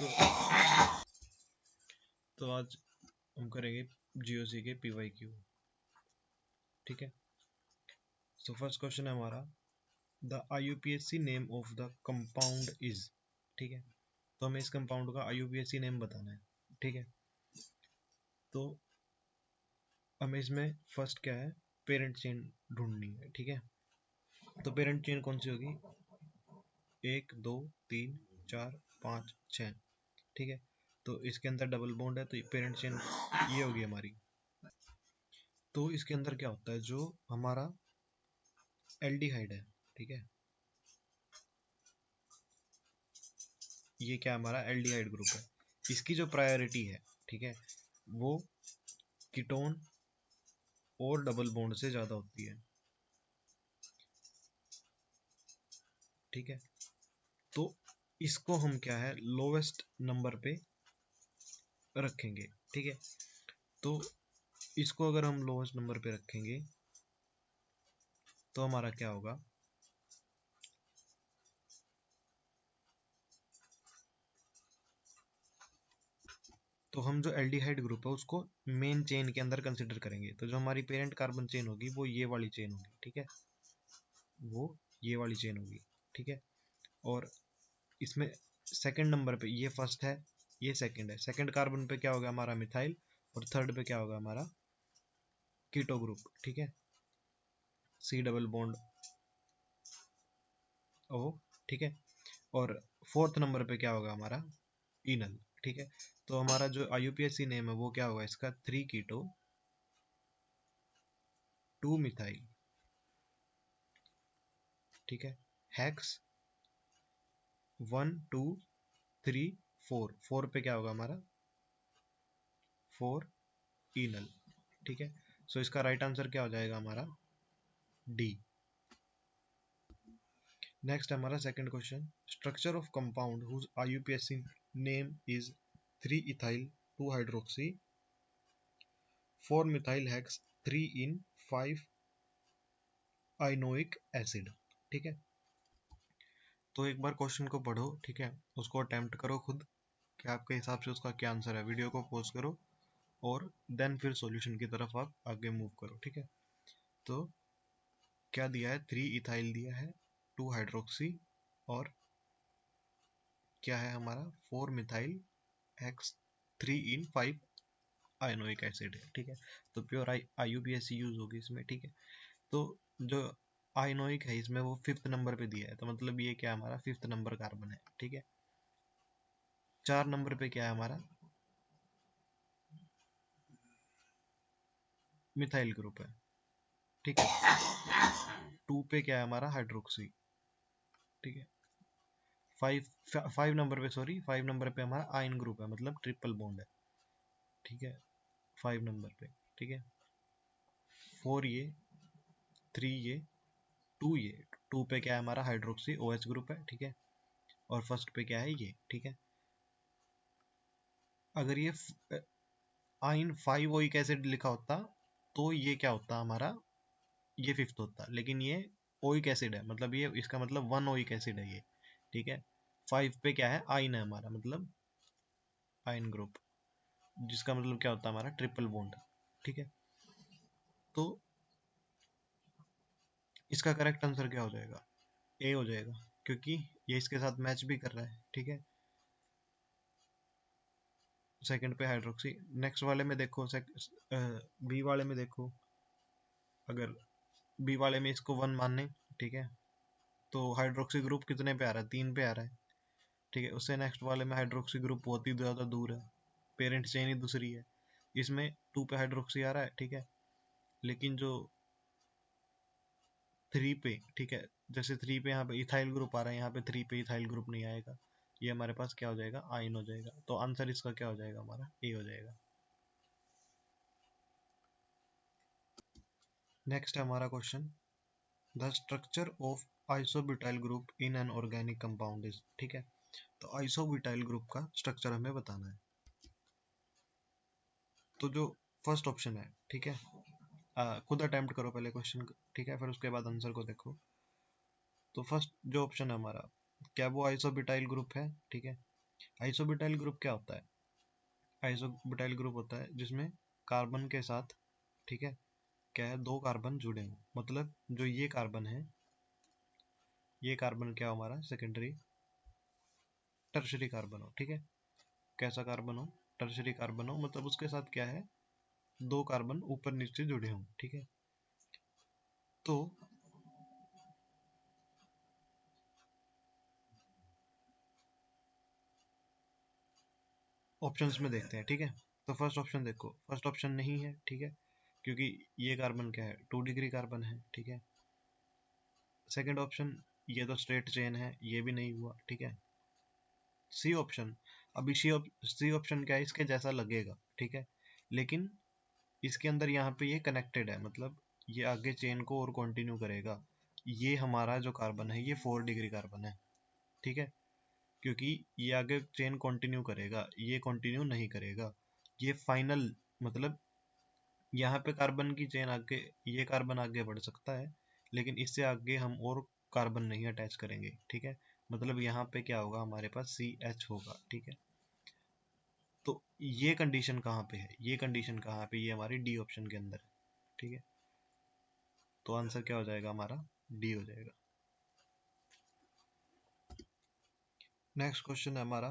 तो आज हम करेंगे जीओसी के पीवाईक्यू। ठीक है, सो फर्स्ट क्वेश्चन है हमारा, the IUPAC name of the compound is. ठीक है, तो हमें इस कंपाउंड का आईयूपीएसी नेम बताना है। ठीक है, तो हमें इसमें फर्स्ट क्या है, पेरेंट चेन ढूंढनी है। ठीक है, तो पेरेंट चेन कौन सी होगी, 1 2 3 4 5 6। ठीक है, तो इसके अंदर डबल बॉन्ड है, तो पेरेंट चेन ये होगी हमारी। तो इसके अंदर क्या होता है, जो हमारा एल्डिहाइड है, ठीक है, ये क्या हमारा एल्डिहाइड ग्रुप है, इसकी जो प्रायोरिटी है, ठीक है, वो कीटोन और डबल बॉन्ड से ज़्यादा होती है। ठीक है, तो इसको हम क्या है, लोवेस्ट नंबर पे रखेंगे। ठीक है, तो इसको अगर हम लोवेस्ट नंबर पे रखेंगे तो हमारा क्या होगा, तो हम जो एल्डिहाइड ग्रुप है उसको मेन चेन के अंदर कंसिडर करेंगे। तो जो हमारी पेरेंट कार्बन चेन होगी वो ये वाली चेन होगी। ठीक है, वो ये वाली चेन होगी। ठीक है, और इसमें सेकंड नंबर पे ये फर्स्ट है, ये सेकंड है। सेकंड कार्बन पे क्या होगा हमारा मिथाइल, और थर्ड पे क्या होगा हमारा कीटो ग्रुप। ठीक है, सी डबल बॉन्ड ओ। ठीक है, और फोर्थ नंबर पे क्या होगा हमारा इनल। ठीक है, तो हमारा जो आईयूपीएसी नेम है वो क्या होगा इसका, 3 कीटो 2 मिथाइल। ठीक है, हेक्स 1 2 3 4। 4 पे क्या होगा हमारा 4 इनल। ठीक है, सो इसका राइट आंसर क्या हो जाएगा हमारा डी। नेक्स्ट हमारा second question, structure of compound whose IUPAC name is 3 ethyl 2 hydroxy 4 methyl hex 3 ene 5 ynoic acid. ठीक है, तो एक बार क्वेश्चन को पढ़ो, ठीक है, उसको अटेम्प्ट करो खुद कि आपके हिसाब से उसका क्या आंसर है। वीडियो को पॉज करो और देन फिर सॉल्यूशन की तरफ आप आगे मूव करो। ठीक है, तो क्या दिया है, 3 इथाइल दिया है, 2 हाइड्रोक्सी, और क्या है हमारा 4 मिथाइल एक्स 3 इन 5 आयनोइक एसिड है। ठीक है, तो प्योर आईयूपीएसी यूज होगी इसमें। ठीक है, तो जो आयनोइक है इसमें वो 5th नंबर पे दिया है, तो मतलब ये क्या हमारा 5th नंबर कार्बन है। ठीक है, 4 नंबर पे क्या है हमारा मिथाइल ग्रुप है। ठीक है, 2 पे क्या है हमारा हाइड्रोक्सी। ठीक है, 5 नंबर पे, सॉरी 5 नंबर पे हमारा आयन ग्रुप है, मतलब ट्रिपल बॉन्ड है। ठीक है, 5 नंबर पे। ठीक है, 4 ये 3 ये 2 ये 2 पे क्या है हमारा हाइड्रोक्सी OH ग्रुप है। ठीक है, और फर्स्ट पे क्या है ये। ठीक है, अगर ये आइन 5 ओइक एसिड लिखा होता तो ये क्या होता हमारा, ये 5th होता, लेकिन ये ओइक एसिड है, मतलब ये इसका मतलब 1 ओइक एसिड है ये। ठीक है, 5 पे क्या है आइन है हमारा, मतलब आइन ग्रुप, जिसका मतलब क्या होता है हमारा ट्रिपल बॉन्ड। ठीक है, तो इसका करेक्ट आंसर क्या हो जाएगा, ए हो जाएगा, क्योंकि ये इसके साथ मैच भी कर रहा है। ठीक है, सेकंड पे हाइड्रोक्सी। नेक्स्ट वाले में देखो, बी वाले में देखो, अगर बी वाले में इसको 1 माने, ठीक है, तो हाइड्रोक्सी ग्रुप कितने पे आ रहा है, 3 पे आ रहा है। ठीक है, उससे नेक्स्ट वाले में हाइड्रोक्सी ग्रुप बहुत ही ज़्यादा दूर है, पेरेंट चेन ही दूसरी है। इसमें 2 पे हाइड्रोक्सी आ रहा है। ठीक है, लेकिन जो 3 पे, ठीक है, जैसे 3 पे यहाँ पे इथाइल ग्रुप आ रहा है, यहाँ पे 3 पे इथाइल ग्रुप नहीं आएगा, ये हमारे पास क्या हो जाएगा, आइन हो जाएगा। तो आंसर इसका क्या हो जाएगा हमारा, ए हो जाएगा। नेक्स्ट है हमारा question, the structure of isobutyl group in an organic compound is. ठीक है, तो आइसोब्यूटाइल ग्रुप का स्ट्रक्चर हमें बताना है। तो जो फर्स्ट ऑप्शन है, ठीक है, खुद अटेम्प्ट करो पहले क्वेश्चन। ठीक है, फिर उसके बाद आंसर को देखो। तो फर्स्ट जो ऑप्शन है हमारा, क्या वो आइसोब्यूटाइल ग्रुप है। ठीक है, आइसोब्यूटाइल ग्रुप क्या होता है? आइसोब्यूटाइल ग्रुप होता है जिसमें कार्बन के साथ, ठीक है, क्या है, दो कार्बन जुड़े हों। मतलब जो ये कार्बन है, ये कार्बन क्या हो हमारा, सेकेंडरी टर्शरी कार्बन हो, ठीक है। कैसा कार्बन हो? टर्शरी कार्बन हो, मतलब उसके साथ क्या है, दो कार्बन ऊपर नीचे जुड़े हों, ठीक है। तो ऑप्शंस में देखते हैं, ठीक है। तो फर्स्ट ऑप्शन देखो, फर्स्ट ऑप्शन नहीं है, ठीक है, क्योंकि ये कार्बन क्या है, 2 डिग्री कार्बन है, ठीक है। सेकंड ऑप्शन, ये तो स्ट्रेट चेन है, ये भी नहीं हुआ, ठीक है। सी ऑप्शन, अभी सी ऑप्शन क्या है, इसके जैसा लगेगा, ठीक है, लेकिन इसके अंदर यहाँ पे ये कनेक्टेड है, मतलब ये आगे चेन को और कंटिन्यू करेगा। ये हमारा जो कार्बन है ये 4 डिग्री कार्बन है, ठीक है, क्योंकि ये आगे चेन कंटिन्यू करेगा, ये कंटिन्यू नहीं करेगा। ये फाइनल, मतलब यहाँ पे कार्बन की चेन आगे, ये कार्बन आगे बढ़ सकता है, लेकिन इससे आगे हम और कार्बन नहीं अटैच करेंगे, ठीक है। मतलब यहाँ पे क्या होगा, हमारे पास CH होगा, ठीक है। तो ये कंडीशन कहाँ पे है, ये कंडीशन कहाँ पे, ये हमारी डी ऑप्शन के अंदर है, ठीक है। तो आंसर क्या हो जाएगा हमारा, डी हो जाएगा। नेक्स्ट क्वेश्चन है हमारा,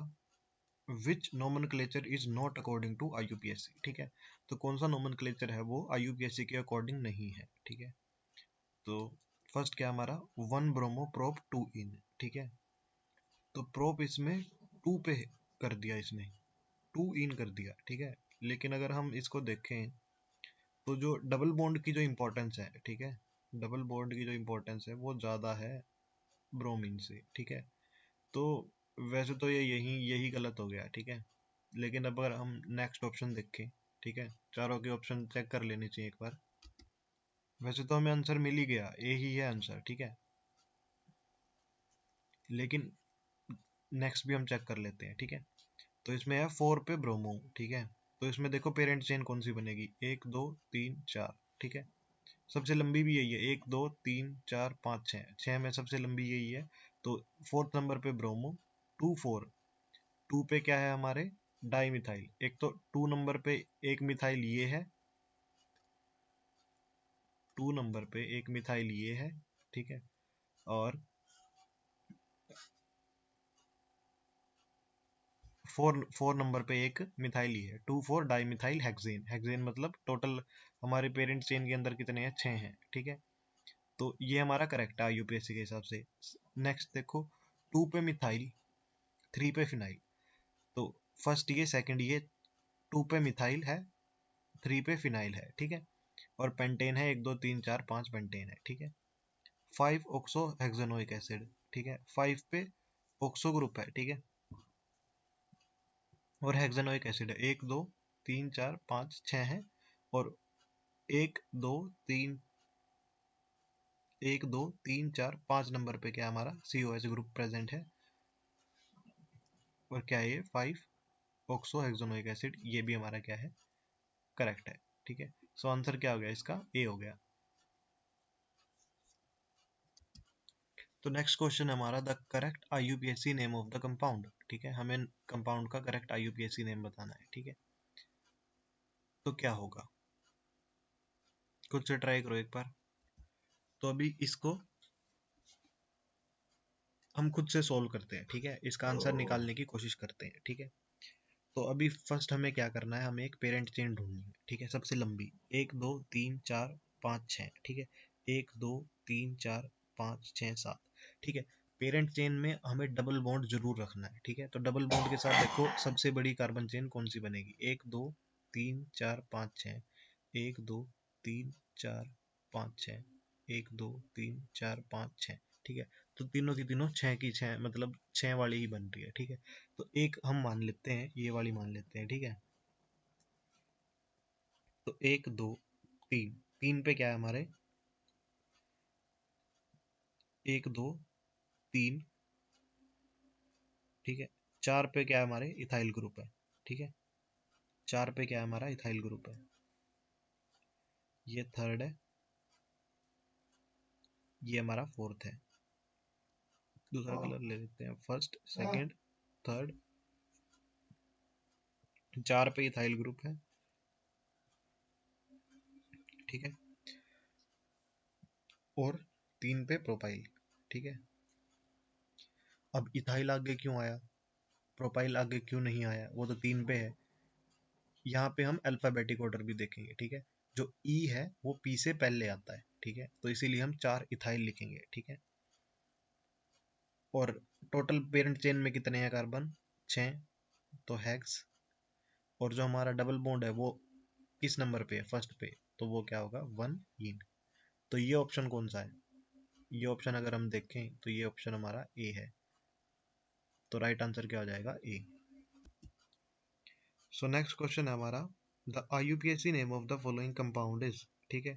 which nomenclature is not according to IUPAC, ठीक है। तो कौन सा नोमेनक्लेचर है वो IUPAC के अकॉर्डिंग नहीं है, ठीक है। तो फर्स्ट क्या हमारा, 1 ब्रोमो प्रोप 2 इन, ठीक है। तो प्रोप इसमें 2 पे कर दिया, इसने 2 इन कर दिया, ठीक है। लेकिन अगर हम इसको देखें तो जो डबल बॉन्ड की जो इम्पोर्टेंस है, ठीक है, डबल बॉन्ड की जो इम्पोर्टेंस है वो ज़्यादा है ब्रोमीन से, ठीक है। तो वैसे तो ये यही यही गलत हो गया, ठीक है। लेकिन अब अगर हम नेक्स्ट ऑप्शन देखें, ठीक है, चारों के ऑप्शन चेक कर लेने चाहिए एक बार। वैसे तो हमें आंसर मिल ही गया, ए ही है आंसर, ठीक है, लेकिन नेक्स्ट भी हम चेक कर लेते हैं, ठीक है। तो इसमें है 4 पे ब्रोमो, ठीक है। तो इसमें देखो पेरेंट चेन कौन सी बनेगी, 1 2 3 4, ठीक है। सबसे लंबी भी यही है, 1 2 3 4 5 6, 6 में सबसे लंबी यही है। तो फोर्थ नंबर पे ब्रोमो, 2 4, 2 पे क्या है हमारे, डाई मिथाइल। एक तो 2 नंबर पे एक मिथाइल ये है, 2 नंबर पे एक मिथाइल ये है, ठीक है। और 4 नंबर पे एक मिथाइल ही है, 2 4 डाई मिथाइल हेक्सेन। हेक्सेन मतलब टोटल हमारे पेरेंट चेन के अंदर कितने हैं, 6 हैं, ठीक है। तो ये हमारा करेक्ट है यूपीएससी के हिसाब से। नेक्स्ट देखो, 2 पे मिथाइल, 3 पे फिनाइल। तो फर्स्ट ये, सेकंड ये, 2 पे मिथाइल है, 3 पे फिनाइल है, ठीक है। और पेंटेन है, 1 2 3 4 5 पेंटेन है, ठीक है। 5 ऑक्सो हेक्सेनोइक एसिड, ठीक है, 5 पे ऑक्सो ग्रुप है, ठीक है। और हेक्सेनोइक एसिड है, 1 2 3 4 5 6 है। और एक दो तीन 1 2 3 4 5 नंबर पे क्या हमारा COH ग्रुप प्रेजेंट है। और क्या है ये, 5 ऑक्सो हेक्सेनोइक एसिड, ये भी हमारा क्या है, करेक्ट है, ठीक है। सो आंसर क्या हो गया इसका, ए हो गया। तो नेक्स्ट क्वेश्चन है हमारा, the correct IUPAC name of the compound, ठीक है। हमें कंपाउंड का करेक्ट IUPAC नेम बताना है, ठीक है। तो क्या होगा, खुद से ट्राई करो एक बार। तो अभी इसको हम खुद से सोल्व करते हैं, ठीक है, इसका आंसर निकालने की कोशिश करते हैं, ठीक है। तो अभी फर्स्ट हमें क्या करना है, हमें एक पेरेंट चेन ढूंढनी है, ठीक है, सबसे लंबी, 1 2 3 4 5 6, ठीक है, 1 2 3 4 5 6 7, ठीक है। पेरेंट चेन में हमें डबल बॉन्ड जरूर रखना है, ठीक है। तो डबल बॉन्ड के साथ देखो सबसे बड़ी कार्बन चेन कौन सी बनेगी, 1 2 3 4 5 6, 1 2 3 4 5 6, 1 2 3 4 5 6, ठीक है। तो तीनों की तीनों 6 की 6, मतलब 6 वाली ही बन रही है, ठीक है। तो एक हम मान लेते हैं, ये वाली मान लेते हैं, ठीक है। तो 1 2 3, 3 पे क्या है हमारे, 1 2 3, ठीक है। 4 पे क्या है हमारे, इथाइल ग्रुप है, ठीक है। 4 पे क्या है हमारा, इथाइल ग्रुप है। ये थर्ड है, ये हमारा फोर्थ है। दूसरा कलर ले लेते हैं, फर्स्ट सेकंड थर्ड 4 पे इथाइल ग्रुप है, ठीक है, और 3 पे प्रोपाइल, ठीक है। अब इथाइल आगे क्यों आया, प्रोपाइल आगे क्यों नहीं आया, वो तो 3 पे है। यहाँ पे हम अल्फाबेटिक ऑर्डर भी देखेंगे, ठीक है। जो ई है वो पी से पहले आता है, ठीक है, तो इसीलिए हम 4 इथाइल लिखेंगे, ठीक है। और टोटल पेरेंट चेन में कितने हैं कार्बन, 6, तो हेक्स। और जो हमारा डबल बॉन्ड है वो किस नंबर पे है, फर्स्ट पे, तो वो क्या होगा, 1 इन। तो ये ऑप्शन कौन सा है, ये ऑप्शन अगर हम देखें तो ये ऑप्शन हमारा ए है, तो राइट आंसर क्या हो जाएगा, ए। सो नेक्स्ट क्वेश्चन है हमारा, the IUPAC name of the following compound is, ठीक है।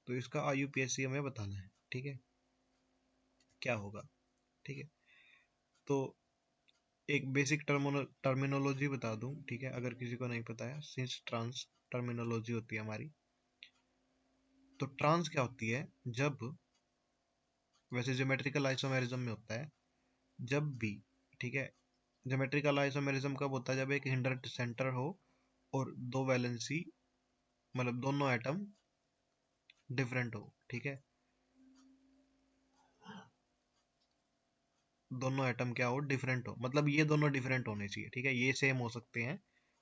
तो इसका आईयूपीएसी हमें बताना है, ठीक है, क्या होगा, ठीक है। तो एक बेसिक टर्मिनोलॉजी बता दूं, ठीक है, अगर किसी को नहीं पता है, सिंस ट्रांस टर्मिनोलॉजी होती है हमारी। तो ट्रांस क्या होती है, जब, वैसे ज्योमेट्रिकल आइसोमेरिज्म में होता है जब भी, ठीक है। ज्योमेट्रिकल आइसोमेरिज्म कब होता है, जब एक हिंडर सेंटर हो और दो वैलेंसी, मतलब दोनों एटम डिफरेंट हो, ठीक है, दोनों एटम क्या हो, डिफरेंट हो, मतलब ये दोनों डिफरेंट होने चाहिए, ठीक है, ये सेम हो सकते हैं,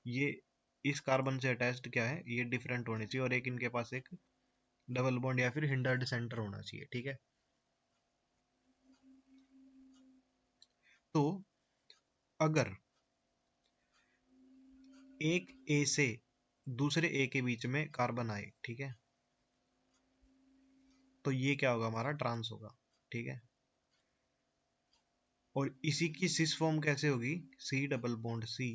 ये इस कार्बन से अटैच्ड क्या है, ये डिफरेंट होने चाहिए, और एक इनके पास एक डबल बॉन्ड या फिर हिंडर्ड सेंटर होना चाहिए, ठीक है। तो अगर एक ए से दूसरे ए के बीच में कार्बन आए, ठीक है, तो ये क्या होगा, हमारा ट्रांस होगा, ठीक है। और इसी की सिस फॉर्म कैसे होगी, सी डबल बॉन्ड सी,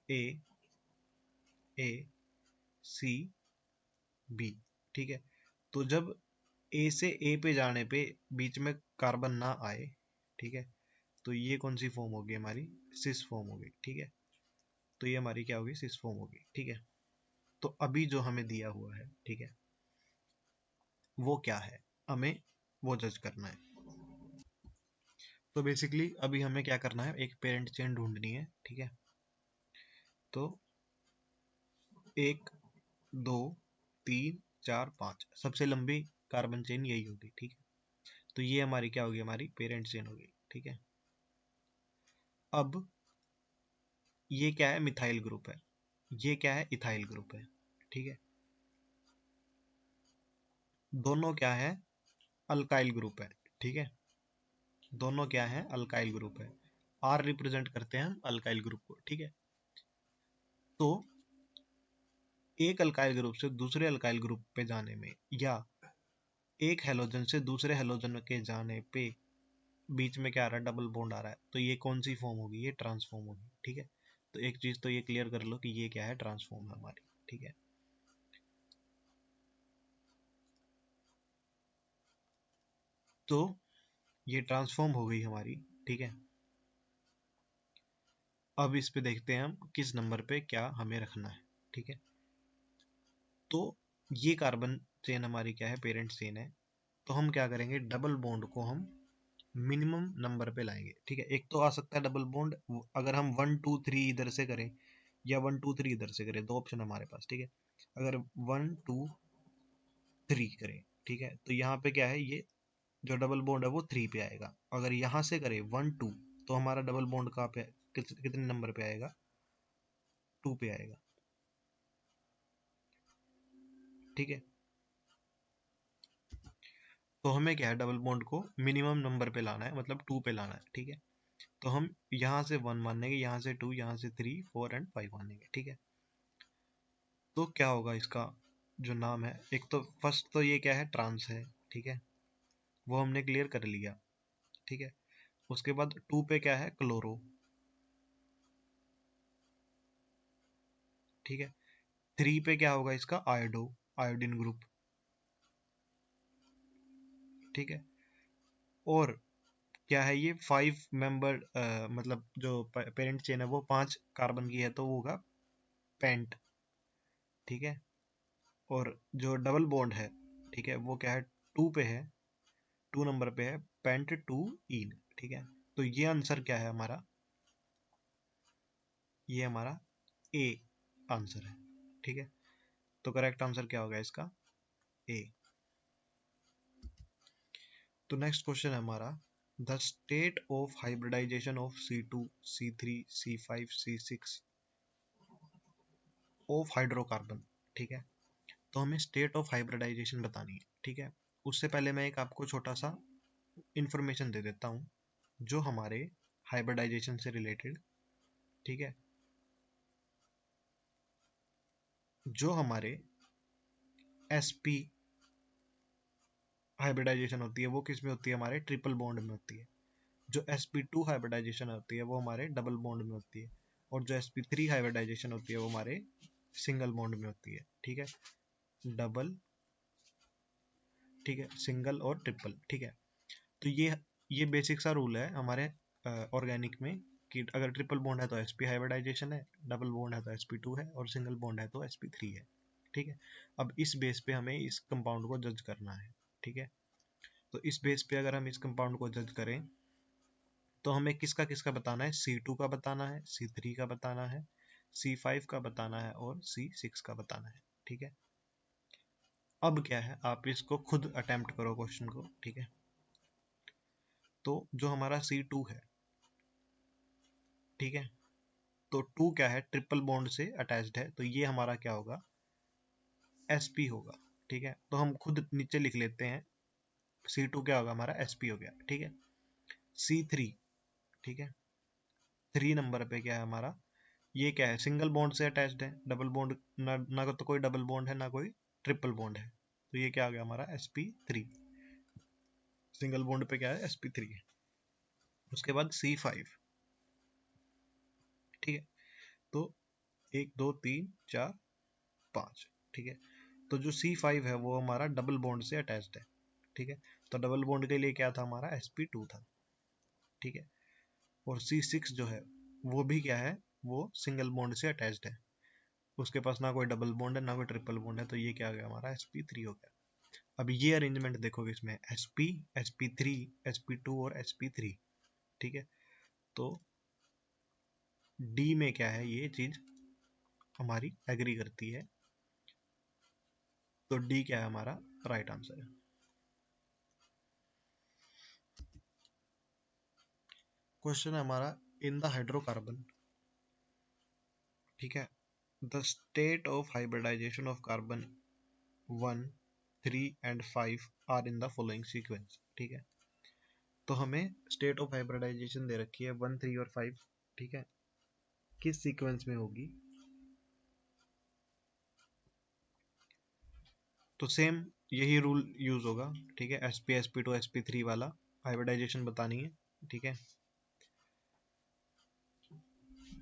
ए, ए, सी, बी, ठीक है। तो जब ए से ए पे जाने पे बीच में कार्बन ना आए, ठीक है, तो ये कौन सी फॉर्म होगी हमारी, सिस फॉर्म होगी, ठीक है। तो ये हमारी क्या होगी, सिस फॉर्म होगी, ठीक है। तो अभी जो हमें दिया हुआ है, ठीक है, वो क्या है, हमें वो जज करना है। तो बेसिकली अभी हमें क्या करना है, एक पेरेंट चेन ढूंढनी है, ठीक है। तो 1, 2, 3, 4, 5, सबसे लंबी कार्बन चेन यही होगी, ठीक है। तो ये हमारी क्या होगी, हमारी पेरेंट चेन होगी, ठीक है। अब ये क्या है, मिथाइल ग्रुप है, ये क्या है, इथाइल ग्रुप है, ठीक है। दोनों क्या है, अल्काइल ग्रुप है, ठीक है। दोनों क्या है, अल्काइल ग्रुप है, आर रिप्रेजेंट करते हैं हम अल्काइल ग्रुप को, ठीक है। तो एक अल्काइल ग्रुप से दूसरे अल्काइल ग्रुप पे जाने में, या एक हेलोजन से दूसरे हेलोजन के जाने पे बीच में क्या आ रहा है, डबल बॉन्ड आ रहा है, तो ये कौन सी फॉर्म होगी, ये ट्रांसफॉर्म होगी, ठीक है। तो एक चीज तो ये क्लियर कर लो कि ये क्या है, ट्रांसफॉर्म है हमारी, ठीक है। तो ये ट्रांसफॉर्म हो गई हमारी, ठीक है। अब इस पे देखते हैं हम किस नंबर पे क्या हमें रखना है, ठीक है। तो ये कार्बन चेन हमारी क्या है, पेरेंट चेन है। तो हम क्या करेंगे, डबल बॉन्ड को हम मिनिमम नंबर पे लाएंगे, ठीक है। एक तो आ सकता है डबल बॉन्ड, अगर हम 1 2 3 इधर से करें या 1 2 3 इधर से करें, दो ऑप्शन हमारे पास, ठीक है। अगर 1 2 3 करें, ठीक है, तो यहाँ पे क्या है, ये जो डबल बॉन्ड है वो 3 पे आएगा। अगर यहाँ से करें 1 2, तो हमारा डबल बॉन्ड कहाँ पे, कितने नंबर पे आएगा, 2 पे आएगा, ठीक है। तो हमें क्या है, डबल बॉन्ड को मिनिमम नंबर पे लाना है, मतलब 2 पे लाना है, ठीक है। तो हम यहाँ से 1 मानेंगे, यहाँ से 2, यहाँ से 3, 4 एंड 5 मानेंगे, ठीक है। तो क्या होगा इसका जो नाम है, एक तो फर्स्ट तो ये क्या है, ट्रांस है, ठीक है, वो हमने क्लियर कर लिया, ठीक है। उसके बाद 2 पे क्या है, क्लोरो, ठीक है। 3 पे क्या होगा इसका, आयोडो, आयोडीन ग्रुप, ठीक है। और क्या है, ये 5 मेंबर, मतलब जो पेरेंट चेन है वो 5 कार्बन की है, तो वो होगा पेंट, ठीक है। और जो डबल बॉन्ड है, ठीक है, वो क्या है, 2 पे है, 2 नंबर पे है, पेंट 2 इन, ठीक है। तो ये आंसर क्या है हमारा, ये हमारा ए आंसर है, ठीक है। तो करेक्ट आंसर क्या होगा इसका, ए। तो नेक्स्ट क्वेश्चन है हमारा, the state of hybridization of C2, C3, C5, C6 of hydrocarbon, ठीक है। तो हमें स्टेट ऑफ हाइब्रिडाइजेशन बतानी है, ठीक है। उससे पहले मैं एक आपको छोटा सा इंफॉर्मेशन दे देता हूँ जो हमारे हाइब्रिडाइजेशन से रिलेटेड, ठीक है। जो हमारे sp हाइब्रिडाइजेशन होती है वो किस में होती है, हमारे ट्रिपल बॉन्ड में होती है। जो sp2 हाइब्रिडाइजेशन होती है वो हमारे डबल बॉन्ड में होती है। और जो sp3 हाइब्रिडाइजेशन होती है वो हमारे सिंगल बॉन्ड में होती है, ठीक है। डबल, ठीक है, सिंगल और ट्रिपल, ठीक है। तो ये बेसिक सा रूल है हमारे ऑर्गेनिक में कि अगर ट्रिपल बॉन्ड है तो sp हाइब्रिडाइजेशन है, डबल बॉन्ड है तो sp2 है, और सिंगल बॉन्ड है तो sp3 है, ठीक है। अब इस बेस पे हमें इस कंपाउंड को जज करना है, ठीक है। तो इस बेस पे अगर हम इस कंपाउंड को जज करें तो हमें किसका किसका बताना है, C2 का बताना है, C3 का बताना है, C5 का बताना है और C6 का बताना है, ठीक है। अब क्या है, आप इसको खुद अटेम्प्ट करो क्वेश्चन को, ठीक है। तो जो हमारा C2 है, ठीक है, तो 2 क्या है, ट्रिपल बॉन्ड से अटैच्ड है, तो ये हमारा क्या होगा, sp होगा, ठीक है। तो हम खुद नीचे लिख लेते हैं, C2 क्या होगा हमारा, sp हो गया, ठीक है। C3, ठीक है, 3 नंबर पे क्या है हमारा, ये क्या है, सिंगल बॉन्ड से अटैच्ड है, डबल बॉन्ड ना तो कोई डबल बॉन्ड है ना कोई ट्रिपल बॉन्ड है, तो ये क्या आ गया हमारा sp3। सिंगल बॉन्ड पे क्या है, sp3। उसके बाद C5, ठीक है। तो 1 2 3 4 5, ठीक है। तो जो C5 है वो हमारा डबल बॉन्ड से अटैच्ड है, ठीक है। तो डबल बॉन्ड के लिए क्या था हमारा, sp2 था, ठीक है। और C6 जो है वो भी क्या है, वो सिंगल बॉन्ड से अटैच्ड है, उसके पास ना कोई डबल बॉन्ड है ना कोई ट्रिपल बॉन्ड है, तो ये क्या आ गया हमारा, sp3 हो गया। अब ये अरेंजमेंट देखोगे इसमें sp, sp3, sp2 और sp3, ठीक है। तो डी में क्या है, ये चीज हमारी एग्री करती है, तो डी क्या है हमारा राइट आंसर है। क्वेश्चन है हमारा, इन द हाइड्रोकार्बन, ठीक है, the state of hybridization of carbon 1, 3 and 5 are in the following sequence, ठीक है। तो हमें स्टेट ऑफ हाइब्रिडाइजेशन दे रखी है 1, 3 और 5, ठीक है, किस सीक्वेंस में होगी। तो सेम यही रूल यूज होगा, ठीक है। sp sp2 sp3 वाला हाइब्रिडाइजेशन बतानी है, ठीक है।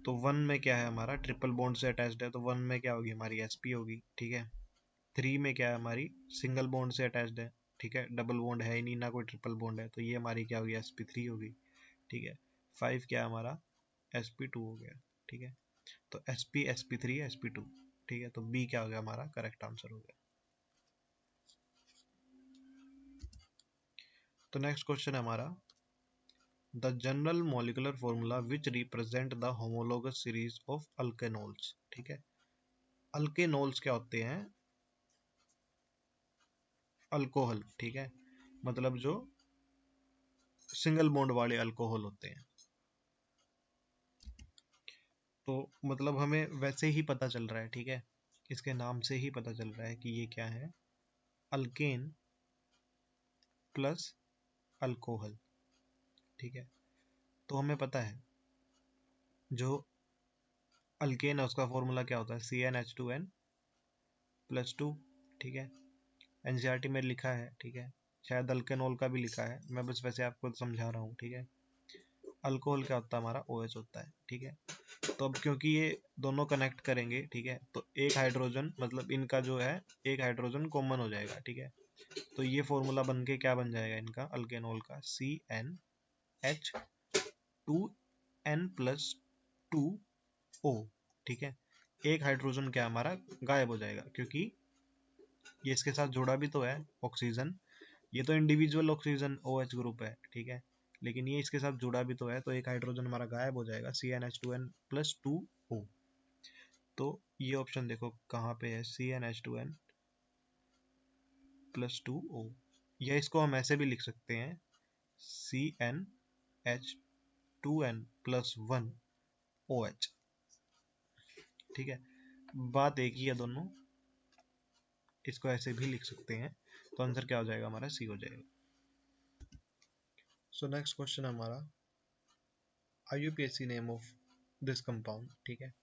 तो 1 में क्या है हमारा, ट्रिपल बॉन्ड से अटैच्ड है, तो 1 में क्या होगी हमारी sp होगी, ठीक है। 3 में क्या है हमारी, सिंगल बॉन्ड से अटैच्ड है, ठीक है, डबल बॉन्ड है ही नहीं ना कोई ट्रिपल बॉन्ड है, तो ये हमारी क्या होगी, sp3 होगी, ठीक है। 5 क्या है हमारा, sp2 हो गया, ठीक है। तो sp sp3 sp2, ठीक है। तो b क्या हो गया हमारा करेक्ट आंसर हो गया। तो नेक्स्ट क्वेश्चन है हमारा, the general molecular formula which represent the homologous series of alkanols, ठीक है। अल्केनोल्स क्या होते हैं, अल्कोहल, ठीक है, मतलब जो सिंगल बॉन्ड वाले अल्कोहल होते हैं। तो मतलब हमें वैसे ही पता चल रहा है, ठीक है, इसके नाम से ही पता चल रहा है कि ये क्या है, अल्केन प्लस अल्कोहल, ठीक है। तो हमें पता है जो अल्केन है उसका फॉर्मूला क्या होता है, CnH2n + 2, ठीक है। एनसीईआरटी में लिखा है, ठीक है। शायद अल्केनॉल का भी लिखा है, मैं बस वैसे आपको समझा रहा हूँ, ठीक है। अल्कोहल क्या होता है हमारा, OH होता है, ठीक है। तो अब क्योंकि ये दोनों कनेक्ट करेंगे, ठीक है, तो एक हाइड्रोजन मतलब इनका जो है एक हाइड्रोजन कॉमन हो जाएगा, ठीक है। तो ये फॉर्मूला बन के क्या बन जाएगा इनका, अल्केनॉल का CnH2n+2O, ठीक है। एक हाइड्रोजन क्या हमारा गायब हो जाएगा क्योंकि ये इसके साथ जुड़ा भी तो है ऑक्सीजन, ये तो इंडिविजुअल ऑक्सीजन OH ग्रुप है, ठीक है। लेकिन ये इसके साथ जुड़ा भी तो है, तो एक हाइड्रोजन हमारा गायब हो जाएगा, CnH2n प्लस 2O। तो ये ऑप्शन देखो कहाँ पे है, CnH2n प्लस 2O, या इसको हम ऐसे भी लिख सकते हैं CnH2n प्लस 1OH। ठीक है, बात एक ही है दोनों, इसको ऐसे भी लिख सकते हैं, तो आंसर क्या हो जाएगा हमारा, सी हो जाएगा। सो नेक्स्ट क्वेश्चन हमारा IUPAC name of this compound. ठीक है,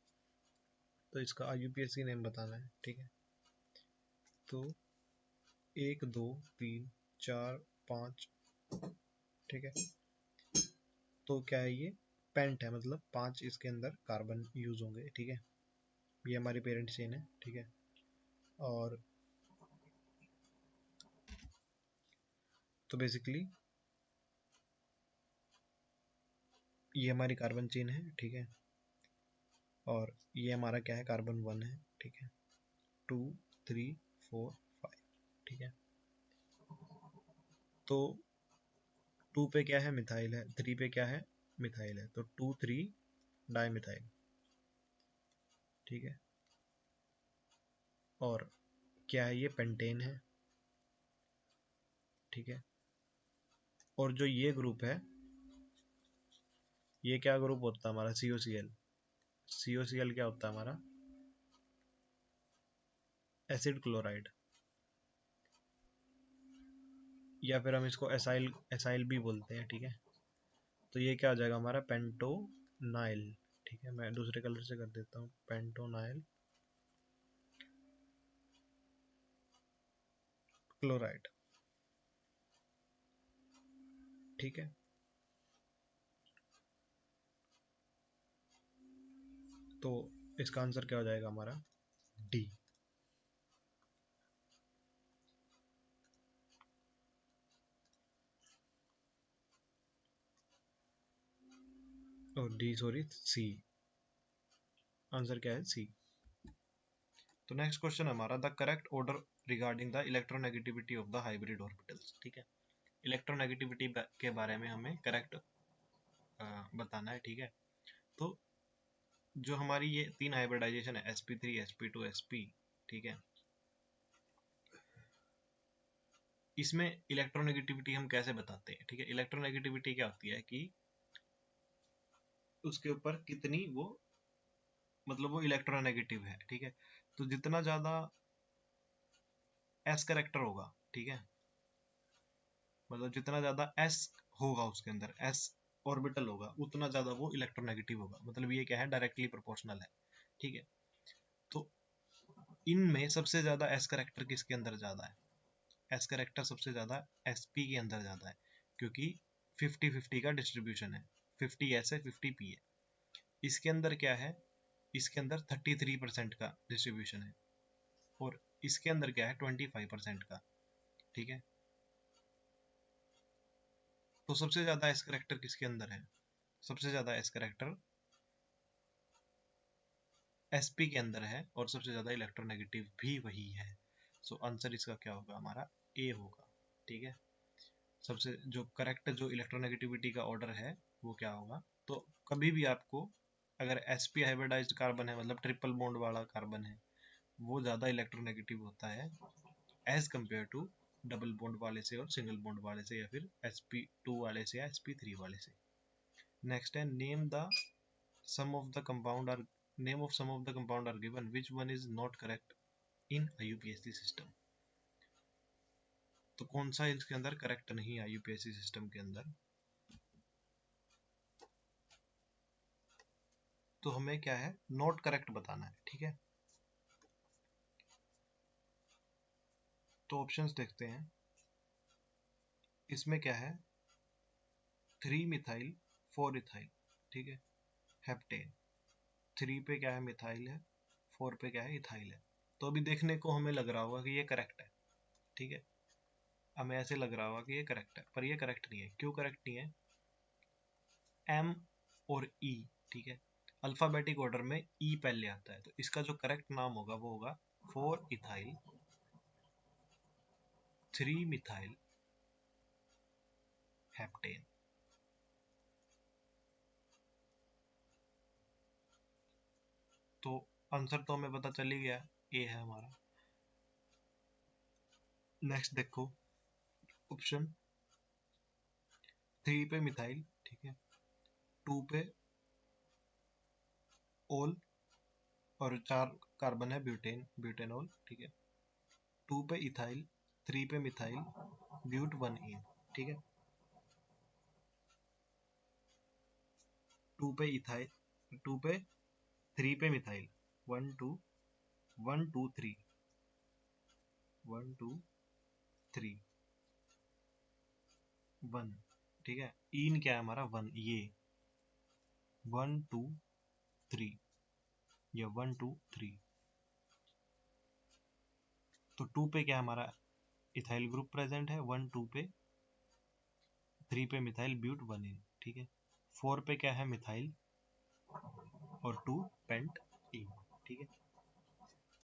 तो इसका IUPAC नेम बताना है। ठीक है, तो 1 2 3 4 5, ठीक है, तो क्या है ये पेंट है, मतलब 5 इसके अंदर कार्बन यूज होंगे। ठीक है, ये हमारी पेरेंट चेन है। ठीक है, और तो बेसिकली ये हमारी कार्बन चेन है। ठीक है, और ये हमारा क्या है, कार्बन 1 है। ठीक है, 2 3 4 5। ठीक है, तो 2 पे क्या है, मिथाइल है, 3 पे क्या है, मिथाइल है, तो 2 3 डाई मिथाइल। ठीक है, और क्या है, ये पेंटेन है। ठीक है, और जो ये ग्रुप है, ये क्या ग्रुप होता है हमारा, COCl। COCl क्या होता है हमारा, एसिड क्लोराइड, या फिर हम इसको एसाइल एसाइल भी बोलते हैं। ठीक है, तो ये क्या हो जाएगा हमारा, पेंटोनाइल। ठीक है, मैं दूसरे कलर से कर देता हूँ, पेंटोनाइल क्लोराइड। ठीक है, तो इसका आंसर क्या हो जाएगा हमारा, डी। और डी सॉरी, सी, आंसर क्या है, सी। तो नेक्स्ट क्वेश्चन हमारा, the correct order regarding the electronegativity of the hybrid orbitals. ठीक है, इलेक्ट्रोनेगेटिविटी के बारे में हमें करेक्ट बताना है। ठीक है, तो जो हमारी ये 3 हाइब्रिडाइजेशन है, sp3 sp2 sp, ठीक है, इसमें इलेक्ट्रोनेगेटिविटी हम कैसे बताते हैं। ठीक है, इलेक्ट्रोनेगेटिविटी क्या होती है कि उसके ऊपर कितनी वो, मतलब वो इलेक्ट्रोनेगेटिव है। ठीक है, तो जितना ज्यादा s करेक्टर होगा, ठीक है, मतलब जितना ज्यादा s होगा उसके अंदर, s ऑर्बिटल होगा, उतना ज्यादा वो इलेक्ट्रोनेगेटिव होगा। मतलब ये क्या है, डायरेक्टली प्रोपोर्शनल है। ठीक है, तो इनमें सबसे ज्यादा s करेक्टर किसके अंदर ज्यादा है, एस करेक्टर सबसे ज्यादा sp के अंदर ज्यादा है, क्योंकि 50-50 का डिस्ट्रीब्यूशन है, 50s है 50p है। इसके अंदर क्या है, इसके अंदर 33% का डिस्ट्रीब्यूशन है, और इसके अंदर क्या है, 25% का। ठीक है, तो सबसे ज्यादा एस करेक्टर किसके अंदर है, सबसे ज्यादा एस करेक्टर sp के अंदर है, और सबसे ज्यादा इलेक्ट्रोनेगेटिव भी वही है। सो आंसर इसका क्या होगा हमारा, ए होगा। ठीक है, सबसे जो करेक्ट जो इलेक्ट्रोनेगेटिविटी का ऑर्डर है वो क्या होगा। तो कभी भी आपको अगर sp हाइब्रिडाइज्ड कार्बन है, मतलब ट्रिपल बॉन्ड वाला कार्बन है, वो ज़्यादा इलेक्ट्रोनेगेटिव होता है as compare to double bond वाले से और सिंगल बॉन्ड वाले से, या फिर sp2 वाले से या sp3 वाले से। नेक्स्ट है, name the some of the compound are, name of some of the compound are given, which one is not correct in IUPAC system. तो कौन सा इसके अंदर करेक्ट नहीं है IUPAC सिस्टम के अंदर, तो हमें क्या है, नॉट करेक्ट बताना है। ठीक है, तो ऑप्शंस देखते हैं, इसमें क्या है, 3 मिथाइल 4 इथाइल। ठीक है, हेप्टेन, 3 पे क्या है, मिथाइल है, 4 पे क्या है, इथाइल है। तो अभी देखने को हमें लग रहा होगा कि ये करेक्ट है। ठीक है, हमें ऐसे लग रहा होगा कि ये करेक्ट है, पर ये करेक्ट नहीं है। क्यों करेक्ट नहीं है, एम और ई, ठीक है, अल्फाबेटिक ऑर्डर में ई पहले आता है, तो इसका जो करेक्ट नाम होगा वो होगा 4 इथाइल 3 मिथाइल हेप्टेन। तो आंसर तो हमें पता चल ही गया, ए है हमारा। नेक्स्ट देखो ऑप्शन 3 पे मिथाइल, ठीक है, 2 पे ओल और 4 कार्बन है ब्यूटेनॉल, ठीक है, 2 पे इथाइल, 3 पे मिथाइल, ब्यूट 1 इन, ठीक है। 2 पे इथाइल, 2 पे 3 पे मिथाइल, 1 2 1 2 3 1 2 3 1, ठीक है। इन क्या है हमारा 1, ये 1 2 3, ये 1 2 3। तो 2 पे क्या हमारा इथाइल ग्रुप प्रेजेंट है, 1 2 पे, 3 पे मिथाइल ब्यूट 1 इन, ठीक है। 4 पे क्या है मिथाइल और 2 पेंट इन, ठीक है।